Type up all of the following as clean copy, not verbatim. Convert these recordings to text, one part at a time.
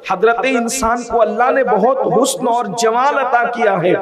حضرت انسان کو اللہ نے بہت حسن اور جمال عطا کیا ہے،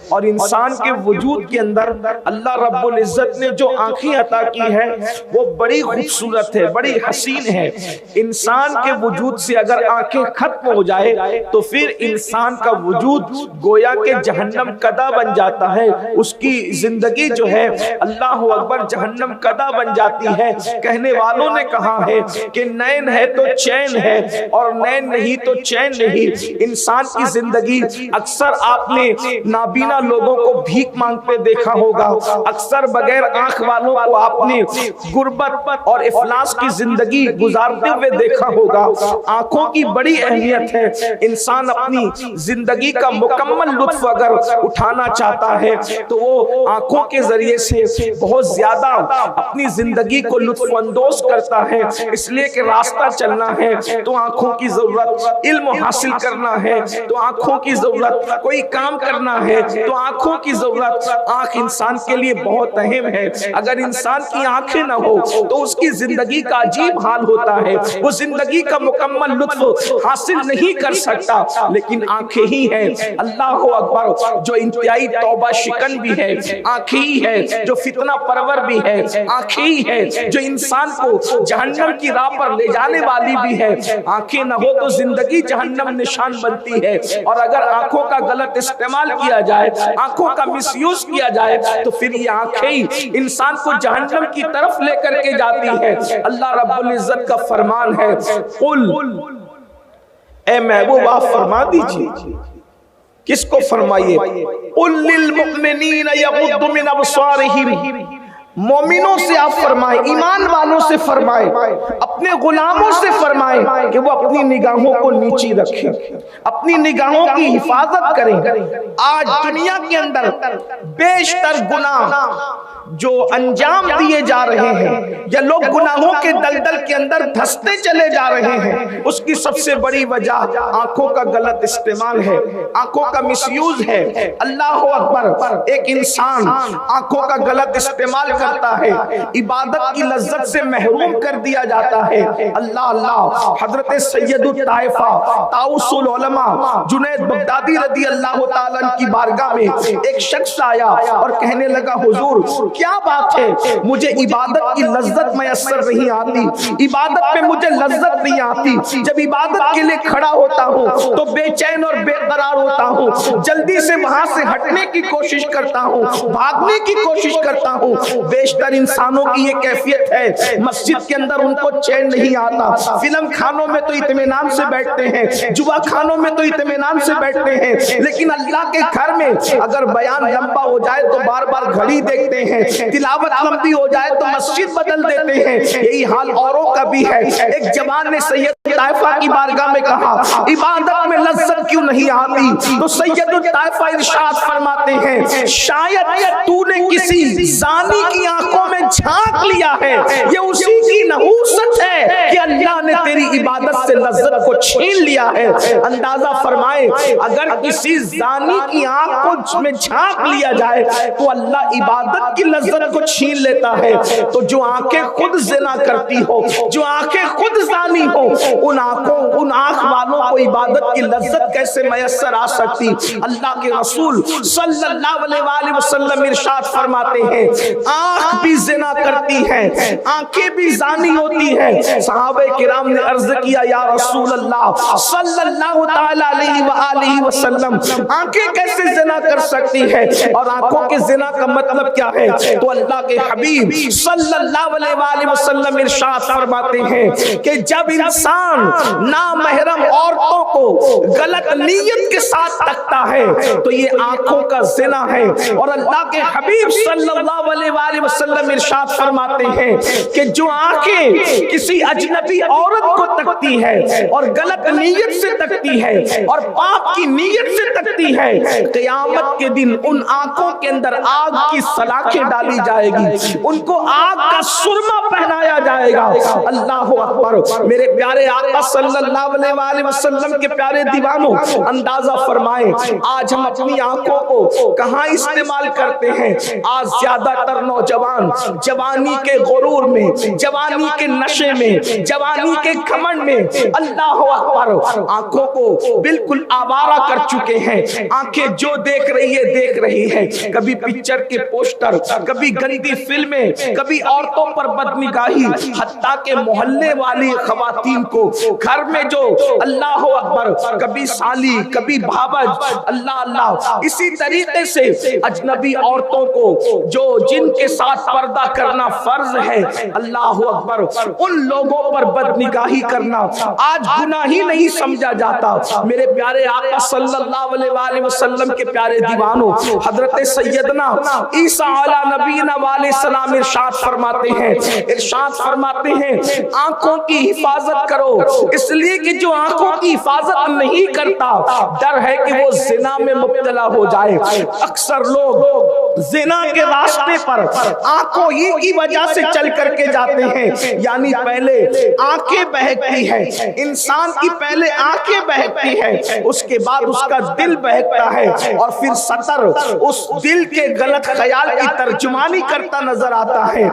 اور انسان کے وجود کے اندر اللہ رب العزت نے جو آنکھیں عطا کی ہے وہ بڑی خوبصورت ہے، بڑی حسین ہے۔ انسان کے وجود سے اگر آنکھیں ختم ہو جائے تو پھر انسان کا وجود گویا کہ جہنم کدا بن جاتا ہے، اس کی زندگی جو ہے اللہ اکبر جہنم کدا بن جاتی ہے۔ کہنے والوں نے کہا ہے کہ نین ہے تو چین ہے اور نین نہیں تو چین نہیں۔ انسان کی زندگی اکثر آپ نے نابینا لوگوں کو بھیک مانگتے دیکھا ہوگا، اکثر بغیر آنکھ والوں کو آپ نے غربت اور افلاس کی زندگی گزارتے ہوئے دیکھا ہوگا۔ آنکھوں کی بڑی اہمیت ہے۔ انسان اپنی زندگی کا مکمل لطف اگر اٹھانا چاہتا ہے تو وہ آنکھوں کے ذریعے سے بہت زیادہ اپنی زندگی کو لطف اندوز کرتا ہے، اس لیے کہ راستہ چلنا ہے تو آنکھوں کی ضرورت، علم حاصل کرنا ہے تو آنکھوں کی ضرورت، کوئی کام کرنا ہے تو آنکھوں کی ضرورت۔ آنکھ انسان کے لیے بہت اہم ہے۔ اگر انسان کی آنکھیں نہ ہو تو اس کی زندگی کا عجیب حال ہوتا ہے، وہ زندگی کا مکمل لطف حاصل نہیں کر سکتا۔ لیکن آنکھیں ہی ہیں اللہ اکبر جو انتہائی توبہ شکن بھی ہے، آنکھیں ہی ہے جو فتنہ پرور بھی ہے، آنکھیں ہی ہے جو انسان کو جہنم کی راہ پر لے جانے والی بھی ہے۔ آنکھیں نہ ہو تو زندگی جہنم نشان بنتی ہے، اور اگر آنکھوں کا غلط استعمال کیا جائے، آنکھوں کا مس یوز کیا جائے تو پھر یہ آنکھیں ہی انسان کو جہنم کی طرف لے کر کے جاتی ہے۔ اللہ رب العزت کا فرمان ہے، قل اے محبوب آپ فرما دیجئے، کس کو فرمائیے؟ قل للمؤمنین یغضوا من ابصارہم، مومنوں سے آپ فرمائیں، ایمان والوں سے فرمائیں، اپنے غلاموں سے فرمائیں کہ وہ اپنی نگاہوں کو نیچی رکھیں، اپنی نگاہوں کی حفاظت کریں۔ آج دنیا کے اندر بیشتر گناہ جو انجام دیے جا رہے ہیں یا لوگ گناہوں کے دلدل کے اندر دھستے چلے جا رہے ہیں، اس کی سب سے بڑی وجہ آنکھوں کا غلط استعمال ہے، آنکھوں کا مس یوز ہے۔ اللہ اکبر، ایک انسان آنکھوں کا غلط استعمال کرتا ہے، عبادت کی لذت سے محروم کر دیا جاتا ہے۔ اللہ اللہ، حضرت سید الطائفہ طاؤس العلماء جنید بغدادی رضی اللہ تعالیٰ عنہ کی بارگاہ میں ایک شخص آیا اور کہنے لگا، حضور کیا بات ہے، مجھے عبادت کی لذت میسر نہیں آتی، عبادت پہ مجھے لذت نہیں آتی، جب عبادت کے لیے کھڑا ہوتا ہوں تو بے چین اور بے قرار ہوتا ہوں، جلدی سے وہاں سے ہٹنے کی کوشش کرتا ہوں، بھاگنے کی کوشش کرتا ہوں۔ بیشتر انسانوں کی یہ کیفیت ہے، مسجد کے اندر ان کو چین نہیں آتا، فلم خانوں میں تو اطمینان سے بیٹھتے ہیں، جوا خانوں میں تو اطمینان سے بیٹھتے ہیں، لیکن اللہ کے گھر میں اگر بیان لمبا ہو جائے تو بار بار گھڑی دیکھتے ہیں، تلاوت لمبی ہو جائے تو مسجد بدل دیتے ہیں۔ یہی حال اوروں کا بھی ہے۔ ایک جوان نے سید الطائفہ کی بارگاہ میں کہا، عبادت میں لذت کیوں نہیں آتی؟ تو سید الطائفہ ارشاد فرماتے ہیں، شاید تو نے کسی زانی کی آنکھوں میں جھانک لیا ہے، یہ اسی کی نحوست ہے کہ اللہ نے تیری عبادت سے لذت کو چھین لیا ہے۔ اندازہ فرمائے اگر کسی زانی کی آنکھ میں جھانک لیا جائے تو اللہ عبادت کی لذت کو چھین لیتا ہے، تو جو آنکھیں خود زنا کرتی ہو، جو آنکھیں خود زانی ہو، ان آنکھ والوں کو عبادت کی لذت کیسے میسر آ سکتی؟ اللہ کے رسول صلی اللہ علیہ وآلہ وسلم ارشاد فرماتے ہیں، آنکھ بھی زنا کرتی ہے، آنکھیں بھی زانی ہوتی ہے۔ صحابہ کرام نے عرض کیا، یا رسول اللہ صلی اللہ تعالی علیہ وآلہ وسلم، آنکھیں کیسے زنا کر سکتی ہے؟ اور آنکھوں کے زنا کا مطلب کیا ہے؟ تو اللہ کے حبیب صلی اللہ علیہ وآلہ وسلم ارشاد فرماتے ہیں کہ جب انسان نامحرم عورتوں کو غلط نیت کے ساتھ تکتا ہے تو یہ آنکھوں کا زنا ہے۔ اور اللہ کے حبیب صلی اللہ علیہ وآلہ وسلم ارشاد فرماتے ہیں کہ جو آنکھیں کسی اجنبی عورت کو تکتی ہے اور غلط نیت سے تکتی ہے اور پاپ کی نیت سے تکتی ہے، قیامت کے دن ان آنکھوں کے اندر آگ کی سلاخیں ڈالی جائے گی، ان کو آگ کا سرما پہنایا جائے گا۔ اللہ اکبر، میرے پیارے آقا صلی اللہ علیہ وآلہ وسلم وسلم کے پیارے دیوانوں اندازہ فرمائیں آج ہم اپنی آنکھوں کو کہاں استعمال کرتے ہیں؟ آج زیادہ تر نوجوان جوانی کے غرور میں، جوانی کے نشے میں، جوانی کے گھمنڈ میں اللہ اکبر آنکھوں کو بالکل آوارہ کر چکے ہیں۔ آنکھیں جو دیکھ رہی ہے، کبھی پکچر کے پوسٹر، کبھی گندی فلمیں، کبھی عورتوں پر بدنگاہی، حتیٰ کہ محلے والی خواتین کو گھر میں جو اللہ اکبر کبھی سالی کبھی بھابج، اللہ اللہ، اسی طریقے سے اجنبی عورتوں کو جو جن کے ساتھ پردہ کرنا فرض ہے، اللہ اکبر، ان لوگوں پر بدنگاہی کرنا آج گناہ ہی نہیں سمجھا جاتا۔ میرے پیارے آقا صلی اللہ علیہ وآلہ وسلم کے پیارے دیوانوں حضرت سیدنا عیسیٰ علیہ نبینا علیہ السلام ارشاد فرماتے ہیں آنکھوں کی حفاظت کرو، اس لیے کہ جو آنکھوں کی حفاظت نہیں کرتا ڈر ہے کہ وہ زنا میں مبتلا ہو جائے۔ اکثر لوگ زنا کے راستے پر آنکھوں ہی کی وجہ سے چل کر کے جاتے ہیں، یعنی پہلے آنکھیں بہکتی ہے انسان کی، پہلے آنکھیں بہکتی ہے، اس کے بعد اس کا دل بہکتا ہے، اور پھر سطر اس دل کے غلط خیال کی ترجمانی کرتا نظر آتا ہے۔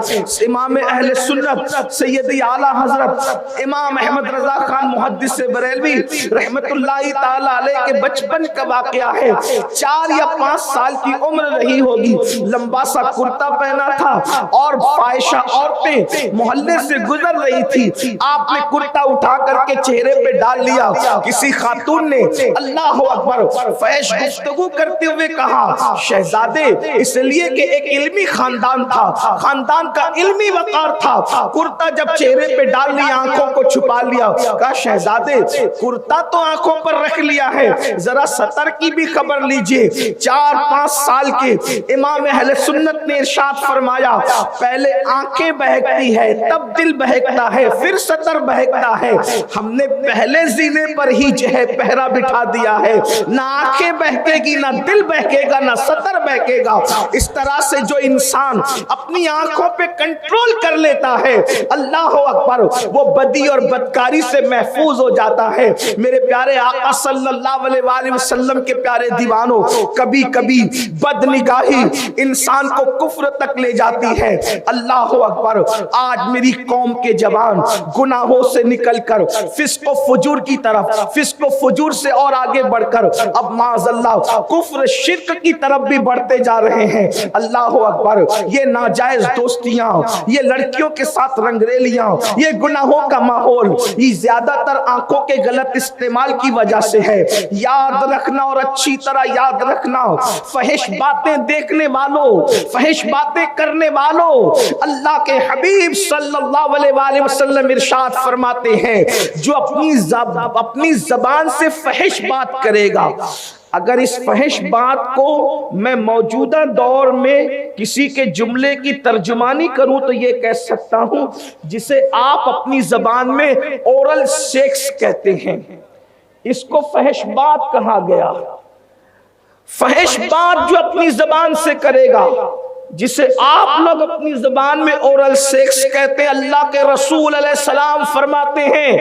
امام اہل سنت سیدی اعلیٰ حضرت امام احمد رضا خان محدث بریلوی رحمت اللہ تعالی علیہ کے بچپن کا واقعہ ہے۔ 4 یا 5 سال کی عمر رہی ہوگی، لمبا سا کرتا پہنا تھا اور فاحشہ عورتیں محلے سے گزر رہی تھی، آپ نے کرتا اٹھا کر کے چہرے پہ ڈال لیا۔ کسی خاتون نے اللہ اکبر فحش گفتگو کرتے ہوئے کہا شہزادے، اس لیے کہ ایک علمی خاندان تھا، خاندان کا علمی وقار تھا، کرتا جب چہرے پہ ڈال لیا آنکھوں کو چھپا لیا، کہا شہزادے کرتا تو آنکھوں پر رکھ لیا ہے، ذرا سطر کی بھی خبر لیجئے۔ 4-5 سال کے امام اہل سنت نے ارشاد فرمایا پہلے آنکھیں بہکتی ہے، تب دل بہکتا ہے، پھر سطر بہکتا ہے، ہم نے پہلے زینے پر ہی جو ہے پہرا بٹھا دیا ہے، نہ آنکھیں بہکے گی، نہ دل بہکے گا، نہ سطر بہکے گا۔ اس طرح سے جو انسان اپنی آنکھوں پہ کنٹرول کر لیتا ہے اللہ اکبر وہ بدی اور بدکاری سے محفوظ ہو جاتا ہے۔ میرے پیارے آقا صلی اللہ علیہ وآلہ وسلم کے پیارے دیوانوں کبھی کبھی بدنگاہی انسان کو کفر تک لے جاتی ہے۔ اللہ اکبر آج میری قوم کے جوان گناہوں سے نکل کر فسق و فجور کی طرف، فسق و فجور سے اور آگے بڑھ کر اب معاذ اللہ کفر شرک کی طرف بھی بڑھتے جا رہے ہیں۔ اللہ اکبر یہ ناجائز دوستیاں، یہ لڑکیوں کے ساتھ رنگریلیاں، یہ گناہوں کا ماحول، یہ زیادہ تر آنکھوں کے غلط استعمال کی وجہ سے ہے۔ یاد رکھنا اور اچھی طرح یاد رکھنا، فحش باتیں دیکھنے والوں، فحش باتیں کرنے والوں، اللہ کے حبیب صلی اللہ علیہ وآلہ وسلم ارشاد فرماتے ہیں جو اپنی زبان سے فحش بات کرے گا، اگر اس فحش بات کو میں موجودہ دور میں کسی کے جملے کی ترجمانی کروں تو یہ کہہ سکتا ہوں جسے آپ اپنی زبان میں اورل سیکس کہتے ہیں، اس کو فحش بات کہا گیا۔ فحش بات جو اپنی زبان سے کرے گا، جسے آپ لوگ اپنی زبان میں اورل سیکس کہتے ہیں، اللہ کے رسول علیہ السلام فرماتے ہیں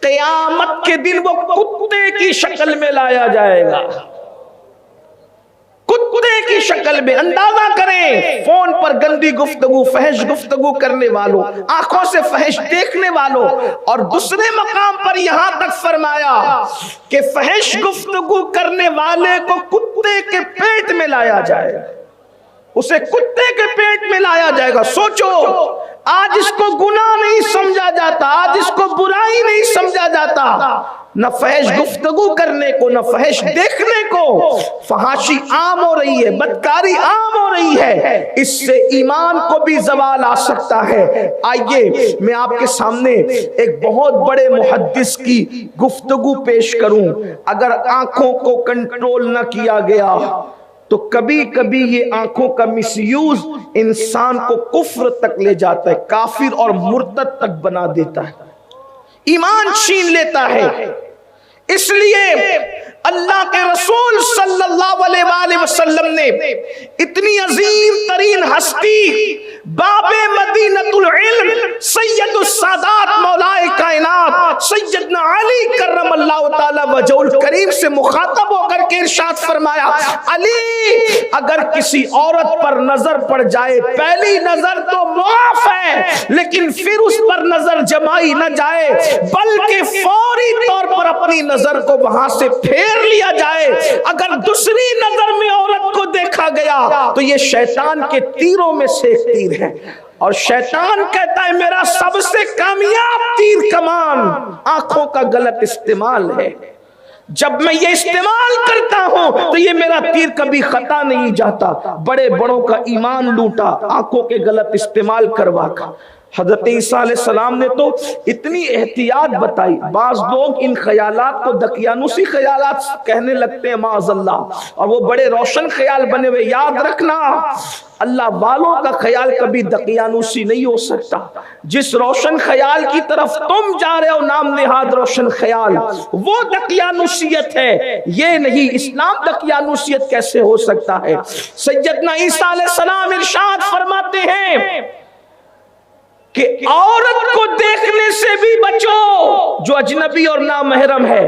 قیامت کے دن وہ کتے کی شکل میں لایا جائے گا، کتے کی شکل میں۔ اندازہ کریں فون پر گندی گفتگو، فحش گفتگو کرنے والوں، آنکھوں سے فحش دیکھنے والوں، اور دوسرے مقام پر یہاں تک فرمایا کہ فحش گفتگو کرنے والے کو کتے کے پیٹ میں لایا جائے گا، اسے کتے کے پیٹ میں لایا جائے گا۔ سوچو آج اس کو گناہ نہیں سمجھا جاتا، آج اس کو برائی نہیں سمجھا جاتا، نہ فحش گفتگو کرنے کو، نہ فحش دیکھنے کو، فحاشی عام ہو رہی ہے، بدکاری عام ہو رہی ہے، اس سے ایمان کو بھی زوال آ سکتا ہے۔ آئیے میں آپ کے سامنے ایک بہت بڑے محدث کی گفتگو پیش کروں۔ اگر آنکھوں کو کنٹرول نہ کیا گیا تو کبھی کبھی یہ آنکھوں کا مس یوز انسان کو کفر تک لے جاتا ہے، کافر اور مرتد تک بنا دیتا ہے، ایمان چھین لیتا ہے۔ اس لیے اللہ کے رسول صلی اللہ علیہ وآلہ وسلم نے اتنی عظیم ترین ہستی باب مدینۃ العلم سید السادات مولائے کائنات سیدنا علی کرم اللہ تعالی وجہ الکریم سے مخاطب ہو کر کے ارشاد فرمایا، علی اگر کسی عورت پر نظر پڑ جائے، پہلی نظر تو معاف ہے لیکن پھر اس پر نظر جمائی نہ جائے، بلکہ فوری طور پر اپنی نظر کو وہاں سے پھیر لیا جائے۔ اگر دوسری نظر میں عورت کو دیکھا گیا تو یہ شیطان کے تیروں میں سے ایک تیر ہے، اور شیطان کہتا ہے میرا سب سے کامیاب تیر کمان آنکھوں کا غلط استعمال ہے، جب میں یہ استعمال کرتا ہوں تو یہ میرا تیر کبھی خطا نہیں جاتا۔ بڑے بڑوں کا ایمان لوٹا آنکھوں کے غلط استعمال کروا کر۔ حضرت عیسیٰ علیہ السلام نے تو اتنی احتیاط بتائی، بعض لوگ ان خیالات کو دقیانوسی خیالات کہنے لگتے ہیں معاذ اللہ، اور وہ بڑے روشن خیال بنے ہوئے۔ یاد رکھنا اللہ والوں کا خیال کبھی دقیانوسی نہیں ہو سکتا۔ جس روشن خیال کی طرف تم جا رہے ہو نام نہاد روشن خیال، وہ دقیانوسیت ہے، یہ نہیں۔ اسلام دقیانوسیت کیسے ہو سکتا ہے؟ سیدنا عیسیٰ علیہ السلام ارشاد فرماتے ہیں کہ عورت کو دیکھنے سے بھی بچو جو اجنبی اور نامحرم ہے۔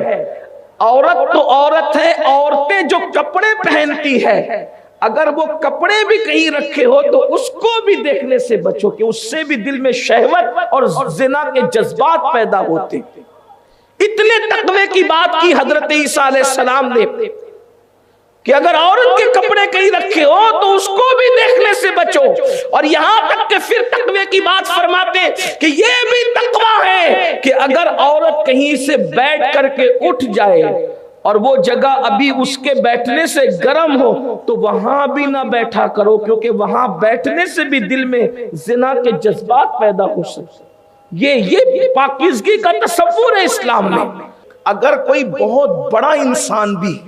عورت تو عورت ہے، عورتیں جو کپڑے پہنتی ہے اگر وہ کپڑے بھی کہیں رکھے ہو تو اس کو بھی دیکھنے سے بچو کہ اس سے بھی دل میں شہوت اور زنا کے جذبات پیدا ہوتے۔ اتنے تقوی کی بات کی حضرت عیسیٰ علیہ السلام نے کہ اگر عورت کے کپڑے کہیں رکھے ہو تو اس کو بھی دیکھنے سے بچو، اور یہاں تک کہ پھر تقوی کی بات فرماتے کہ یہ بھی تقوی ہے کہ اگر عورت کہیں سے بیٹھ کر کے اٹھ جائے اور وہ جگہ ابھی اس کے بیٹھنے سے گرم ہو تو وہاں بھی نہ بیٹھا کرو، کیونکہ وہاں بیٹھنے سے بھی دل میں زنا کے جذبات پیدا ہو سکتے۔ یہ پاکیزگی کا تصور ہے اسلام میں۔ اگر کوئی بہت بڑا انسان بھی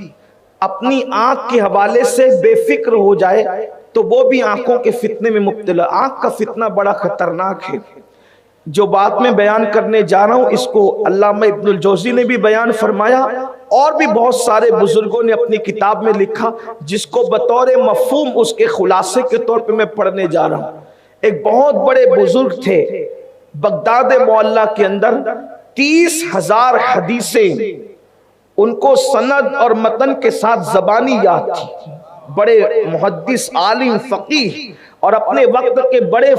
اپنی آنکھ کے حوالے سے بے فکر ہو جائے تو وہ بھی آنکھوں کے فتنے میں مبتلا۔ آنکھ کا فتنہ بڑا خطرناک ہے۔ جو بات میں بیان کرنے جا رہا ہوں اس کو علامہ ابن الجوزی نے بھی بیان فرمایا، اور بھی بہت سارے بزرگوں نے اپنی کتاب میں لکھا، جس کو بطور مفہوم اس کے خلاصے کے طور پہ میں پڑھنے جا رہا ہوں۔ ایک بہت بڑے بزرگ تھے، بغداد معلیٰ کے اندر 30,000 حدیثیں ان کو سند اور متن کے ساتھ زبانی یاد تھی۔ بڑے محدث، عالم، فقیہ اور اپنے وقت کے بڑے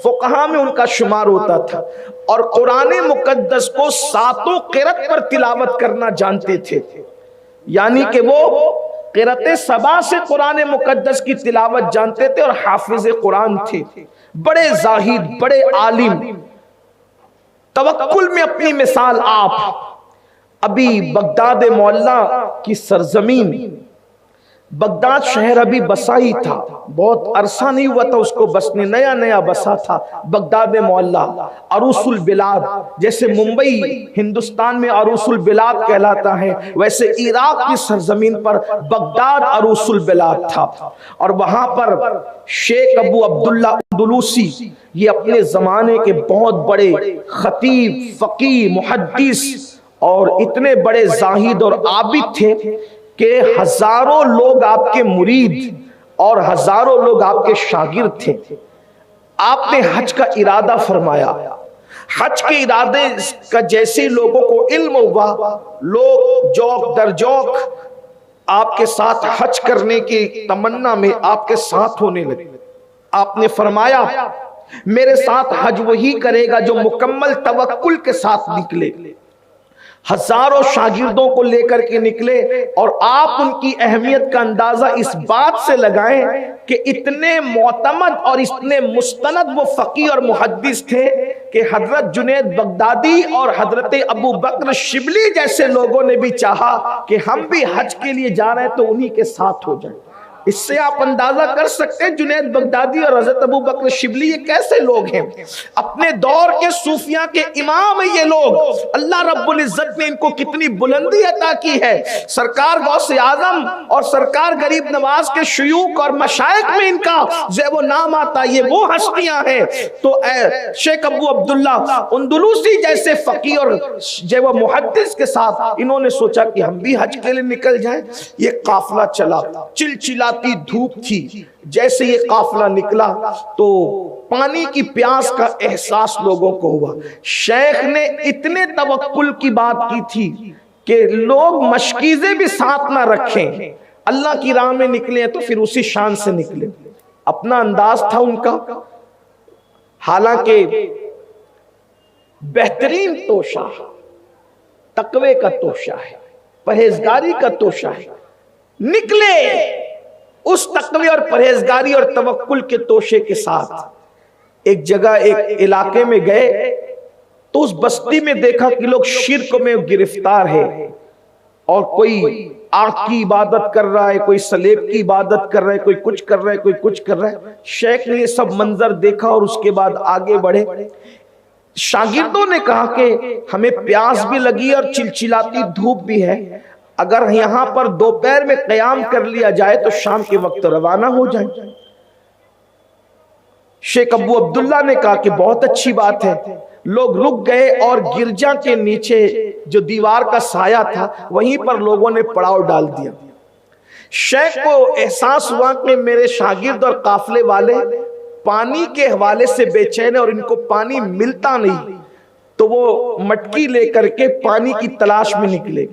فقہا میں ان کا شمار ہوتا تھا، اور قرآن مقدس کو 7 قرأت پر تلاوت کرنا جانتے تھے، یعنی کہ وہ قرأت 7 سے قرآن مقدس کی تلاوت جانتے تھے اور حافظ قرآن تھے۔ بڑے زاہد، بڑے عالم، توکل میں اپنی مثال آپ۔ ابھی بغداد معلیٰ کی سرزمین، بغداد شہر ابھی بسا ہی تھا، بہت عرصہ نہیں ہوا تھا اس کو بسنے، نیا نیا بسا تھا بغداد معلیٰ۔ عروس البلاد، جیسے ممبئی ہندوستان میں عروس البلاد کہلاتا ہے، ویسے عراق کی سرزمین پر بغداد عروس البلاد تھا، اور وہاں پر شیخ ابو عبداللہ اندلوسی، یہ اپنے زمانے کے بہت بڑے خطیب، فقیہ، محدث اور اتنے بڑے زاہد اور عابد تھے کہ ہزاروں لوگ آپ کے مرید اور ہزاروں لوگ آپ کے شاگرد تھے۔ آپ نے حج کا ارادہ فرمایا۔ حج کے ارادے کا جیسے لوگوں کو علم ہوا، لوگ جوک در جوک آپ کے ساتھ حج کرنے کی تمنا میں آپ کے ساتھ ہونے لگے۔ آپ نے فرمایا میرے ساتھ حج وہی کرے گا جو مکمل توکل کے ساتھ نکلے۔ ہزاروں شاگردوں کو لے کر کے نکلے، اور آپ ان کی اہمیت کا اندازہ اس بات سے لگائیں کہ اتنے معتمد اور اتنے مستند وہ فقیہ اور محدث تھے کہ حضرت جنید بغدادی اور حضرت ابو بکر شبلی جیسے لوگوں نے بھی چاہا کہ ہم بھی حج کے لیے جا رہے ہیں تو انہی کے ساتھ ہو جائیں۔ اس سے آپ اندازہ کر سکتے ہیں جنید بغدادی اور حضرت ابو بکر شبلی یہ کیسے لوگ ہیں، اپنے دور کے صوفیاء کے امام ہیں یہ لوگ۔ اللہ رب العزت نے ان کو کتنی بلندی عطا کی ہے۔ سرکار غوث اعظم اور سرکار غریب نواز کے شیوخ اور مشائخ میں ان کا جو وہ نام آتا، یہ وہ ہستیاں ہیں۔ تو شیخ ابو عبداللہ اندلوسی جیسے فقیہ اور جو وہ محدث کے ساتھ انہوں نے سوچا کہ ہم بھی حج کے لیے نکل جائیں۔ یہ قافلہ چلا، چلچلاتی دھوپ تھی، جیسے یہ قافلہ نکلا تو پانی کی پیاس کا احساس لوگوں کو ہوا۔ شیخ نے اتنے توکل کی بات کی تھی کہ لوگ مشکیزیں بھی ساتھ نہ رکھیں، اللہ کی راہ میں نکلے ہیں تو پھر اسی شان سے نکلے۔ اپنا انداز تھا ان کا، حالانکہ بہترین توشہ تقوی کا توشہ ہے، پرہیزگاری کا توشہ ہے۔ نکلے اس تقوی اور پرہیزگاری اور توکل کے توشے کے ساتھ، ایک جگہ ایک علاقے میں گئے تو اس بستی میں دیکھا کہ لوگ شرک میں گرفتار ہے، اور کوئی آنکھ کی عبادت کر رہا ہے، کوئی سلیب کی عبادت کر رہا ہے، کوئی کچھ کر رہا ہے، کوئی کچھ کر رہا ہے۔ شیخ نے یہ سب منظر دیکھا اور اس کے بعد آگے بڑھے۔ شاگردوں نے کہا کہ ہمیں پیاس بھی لگی اور چلچلاتی دھوپ بھی ہے، اگر یہاں پر دوپہر میں قیام کر لیا جائے تو شام کے وقت روانہ ہو جائیں۔ شیخ ابو عبداللہ نے کہا کہ بہت اچھی بات ہے۔ لوگ رک گئے اور گرجا کے نیچے جو دیوار کا سایہ تھا وہیں پر لوگوں نے پڑاؤ ڈال دیا۔ شیخ کو احساس ہوا کہ میرے شاگرد اور قافلے والے پانی کے حوالے سے بے چین ہیں اور ان کو پانی ملتا نہیں، تو وہ مٹکی لے کر کے پانی کی تلاش میں نکلے۔